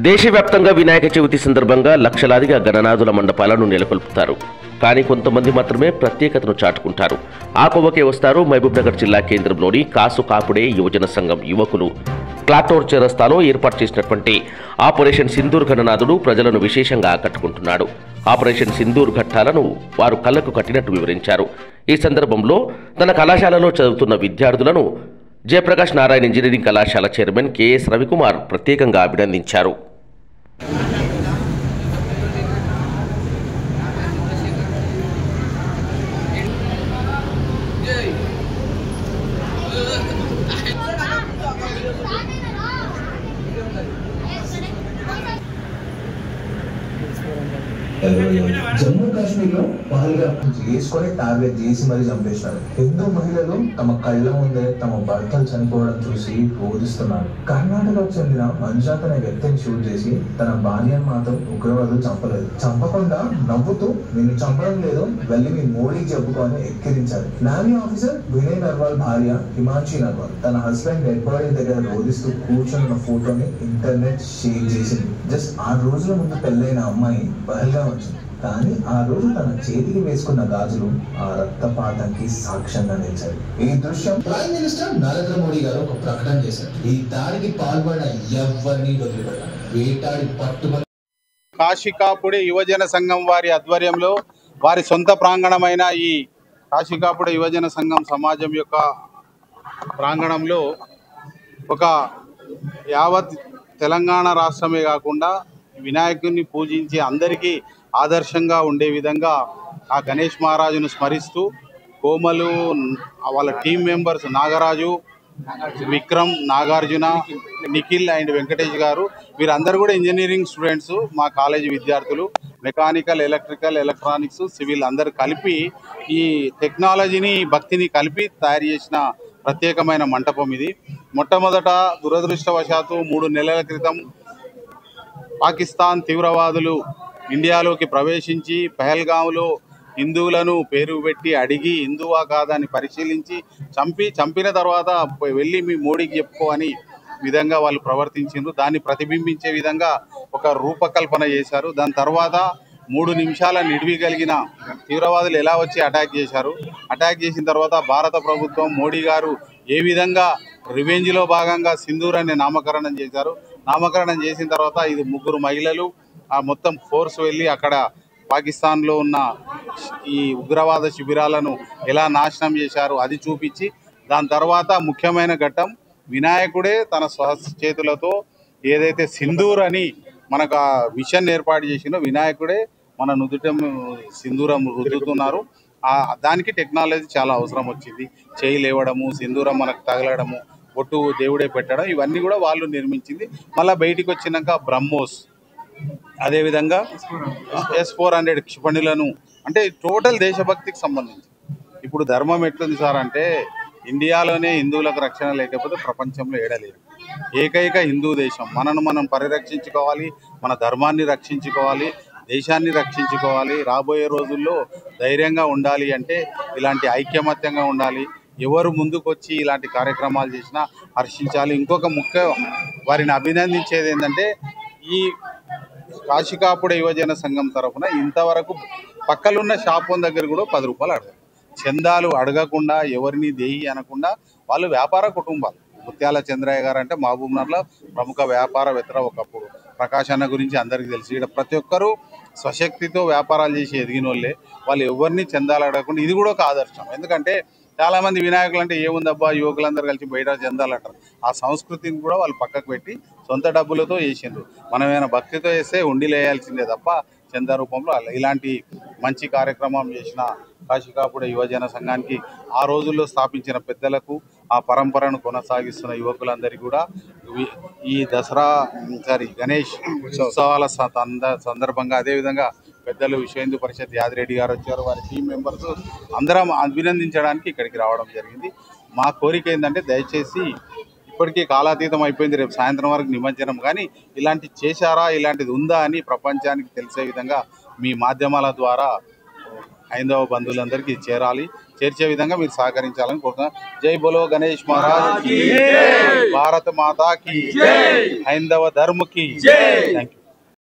దేశవ్యాప్తంగా వినాయక చవితి సందర్భంగా లక్షలాదిగా గణనాథుల మండపాలను నెలకొల్పుతారు. కానీ కొంతమంది మాత్రమే ప్రత్యేకతను చాటుకుంటారు. ఆ కొవ్వకే వస్తారు మహబూబ్నగర్ జిల్లా కేంద్రంలోని కాసు కాపుడే యువజన సంఘం యువకులు. క్లాటోర్ చౌరస్తాలో ఏర్పాటు చేసినటువంటి ఆపరేషన్ సింధూర్ గణనాథుడు ప్రజలను విశేషంగా ఆకట్టుకుంటున్నాడు. ఆపరేషన్ సింధూర్ ఘట్టాలను వారు కళ్లకు కట్టినట్టు వివరించారు. ఈ సందర్భంలో తన కళాశాలలో చదువుతున్న విద్యార్థులను జయప్రకాష్ నారాయణ ఇంజనీరింగ్ కళాశాల చైర్మన్ కెఎస్ రవికుమార్ ప్రత్యేకంగా అభినందించారు. జమ్మూ కాశ్మీర్ లో పహల్గా చేసుకొని టార్గెట్ చేసి మరీ చంపేశారు. హిందూ మహిళలు తమ కళ్ళ ముందే తమ భర్తలు చనిపోవడం చూసి రోధిస్తున్నారు. కర్ణాటకకు చెందిన మంజాత్ అనే వ్యక్తిని షూట్ చేసి తన భార్యను మాత్రం ఉగ్రవాదులు చంపలేదు. చంపకుండా నవ్వుతూ నేను చంపడం లేదు, వెళ్ళి మీ మోడీకి చెప్పుకొని ఎక్కిరించారు. నావీ ఆఫీసర్ వినయ్ నర్వాల్ భార్య హిమాంశి నర్వాల్ తన హస్బెండ్ డెడ్ బాడీ దగ్గర రోధిస్తూ కూర్చున్న ఫోటోని ఇంటర్నెట్ షేర్ చేసింది. జస్ట్ 6 రోజుల ముందు పెళ్ళైన అమ్మాయి పహల్గా వచ్చింది. కానీ ఆ రోజు తన చేతికి వేసుకున్న గాజులు ఆ రక్తపాతానికి సాక్ష్యంగా నిలిచాయి. ఈ దృశ్యం ప్రైమ్ మినిస్టర్ నరేంద్ర మోడీ గారు ఒక ప్రకటన చేశారు. ఈ దాడికి పాల్పడిన ఎవరిని వదిలిపెట్టారు, వేటాడి పట్టుబడి. కాశీకాపుడి యువజన సంఘం వారి ఆధ్వర్యంలో వారి సొంత ప్రాంగణమైన ఈ కాశీకాపుడి యువజన సంఘం సమాజం యొక్క ప్రాంగణంలో ఒక యావత్ తెలంగాణ రాష్ట్రమే కాకుండా వినాయకుడిని పూజించి అందరికీ ఆదర్శంగా ఉండే విధంగా ఆ గణేష్ మహారాజును స్మరిస్తూ కోమలు వాళ్ళ team members Nagaraju, Vikram, Nagarjuna, Nikhil and Venkatesh గారు వీరందరూ కూడా ఇంజనీరింగ్ స్టూడెంట్స్, మా కాలేజీ విద్యార్థులు. మెకానికల్, ఎలక్ట్రికల్, ఎలక్ట్రానిక్స్, సివిల్ అందరు కలిపి ఈ టెక్నాలజీని భక్తిని కలిపి తయారు చేసిన ప్రత్యేకమైన మంటపం ఇది. మొట్టమొదట దురదృష్టవశాత్తు 3 నెలల క్రితం పాకిస్తాన్ తీవ్రవాదులు ఇండియాలోకి ప్రవేశించి పహల్గాంలో హిందువులను పేరు పెట్టి అడిగి హిందువా కాదని పరిశీలించి చంపిన తర్వాత వెళ్ళి మీ మోడీకి చెప్పుకో అని విధంగా వాళ్ళు ప్రవర్తించారు. దాన్ని ప్రతిబింబించే విధంగా ఒక రూపకల్పన చేశారు. దాని తర్వాత 3 నిమిషాల నిడివి కలిగిన తీవ్రవాదులు ఎలా వచ్చి అటాక్ చేశారు. అటాక్ చేసిన తర్వాత భారత ప్రభుత్వం మోడీ గారు ఏ విధంగా రివెంజ్లో భాగంగా సింధూర్ అనే నామకరణం చేశారు. నామకరణం చేసిన తర్వాత ఇది 3 మహిళలు ఆ మొత్తం ఫోర్స్ వెళ్ళి అక్కడ పాకిస్తాన్లో ఉన్న ఈ ఉగ్రవాద శిబిరాలను ఎలా నాశనం చేశారు అది చూపించి, దాని తర్వాత ముఖ్యమైన ఘట్టం వినాయకుడే తన స్వచేతులతో ఏదైతే సింధూర్ అని మనకు ఆ మిషన్ ఏర్పాటు చేసిందో వినాయకుడే మన నుదుట సింధూరం రుద్దుతున్నారు. దానికి టెక్నాలజీ చాలా అవసరం వచ్చింది. చేయి లేవడము, సింధూరం మనకు తగలడము, బొట్టు దేవుడే పెట్టడం, ఇవన్నీ కూడా వాళ్ళు నిర్మించింది. మళ్ళీ బయటికి వచ్చినాక బ్రహ్మోస్, అదేవిధంగా S-400 క్షిపణులను, అంటే టోటల్ దేశభక్తికి సంబంధించి. ఇప్పుడు ధర్మం ఎట్లుంది సార్ అంటే ఇండియాలోనే హిందువులకు రక్షణ లేకపోతే ప్రపంచంలో ఏడలేదు. ఏకైక హిందూ దేశం. మనను మనం పరిరక్షించుకోవాలి, మన ధర్మాన్ని రక్షించుకోవాలి, దేశాన్ని రక్షించుకోవాలి. రాబోయే రోజుల్లో ధైర్యంగా ఉండాలి అంటే ఇలాంటి ఐక్యమత్యంగా ఉండాలి. ఎవరు ముందుకొచ్చి ఇలాంటి కార్యక్రమాలు చేసినా హర్షించాలి. ఇంకొక ముఖ్య వారిని అభినందించేది ఏంటంటే ఈ కాశీకాపుడ యువజన సంఘం తరఫున ఇంతవరకు పక్కలున్న షాప్ దగ్గర కూడా 10 రూపాయలు అడగారు. చందాలు అడగకుండా, ఎవరిని దేహి అనకుండా వాళ్ళు వ్యాపార కుటుంబాలు. ముత్యాల చంద్రయ్య గారు అంటే మహబూబ్నగర్లో ప్రముఖ వ్యాపారవేత్త. ఒకప్పుడు ప్రకాష్ అన్న గురించి అందరికీ తెలుసు. ఇక్కడ ప్రతి ఒక్కరూ స్వశక్తితో వ్యాపారాలు చేసి ఎదిగిన వాళ్ళే. వాళ్ళు ఎవరిని చందాలు అడగకుండా, ఇది కూడా ఒక ఆదర్శం. ఎందుకంటే చాలామంది వినాయకులు అంటే ఏముందబ్బా యువకులందరూ కలిసి బయట చందాలు అంటారు. ఆ సంస్కృతిని కూడా వాళ్ళు పక్కకు పెట్టి సొంత డబ్బులతో వేసిండ్రు. మనమేమైనా భక్తితో వేస్తే ఉండిలు వేయాల్సిందే తప్ప చందా రూపంలో ఇలాంటి మంచి కార్యక్రమం చేసిన కాశీకాపుడ యువజన సంఘానికి, ఆ రోజుల్లో స్థాపించిన పెద్దలకు, ఆ పరంపరను కొనసాగిస్తున్న యువకులందరికీ కూడా ఈ గణేష్ ఉత్సవాల సందర్భంగా, అదేవిధంగా పెద్దలు విశ్వ హిందూ పరిషత్ యాదిరెడ్డి గారు వచ్చారు, వారి టీం మెంబర్స్ అందరం అభినందించడానికి ఇక్కడికి రావడం జరిగింది. మా కోరిక ఏంటంటే దయచేసి ఇప్పటికీ కాలాతీతం అయిపోయింది, రేపు సాయంత్రం వరకు నిమజ్జనం, కానీ ఇలాంటి చేశారా, ఇలాంటిది ఉందా అని ప్రపంచానికి తెలిసే విధంగా మీ మాధ్యమాల ద్వారా హైందవ బంధువులందరికీ చేర్చే విధంగా మీరు సహకరించాలని కోరుతున్నాను. జై బోలో గణేష్ మహారాజ్ కి, భారత మాతా కి, హైందవ ధర్మ కి. Thank you.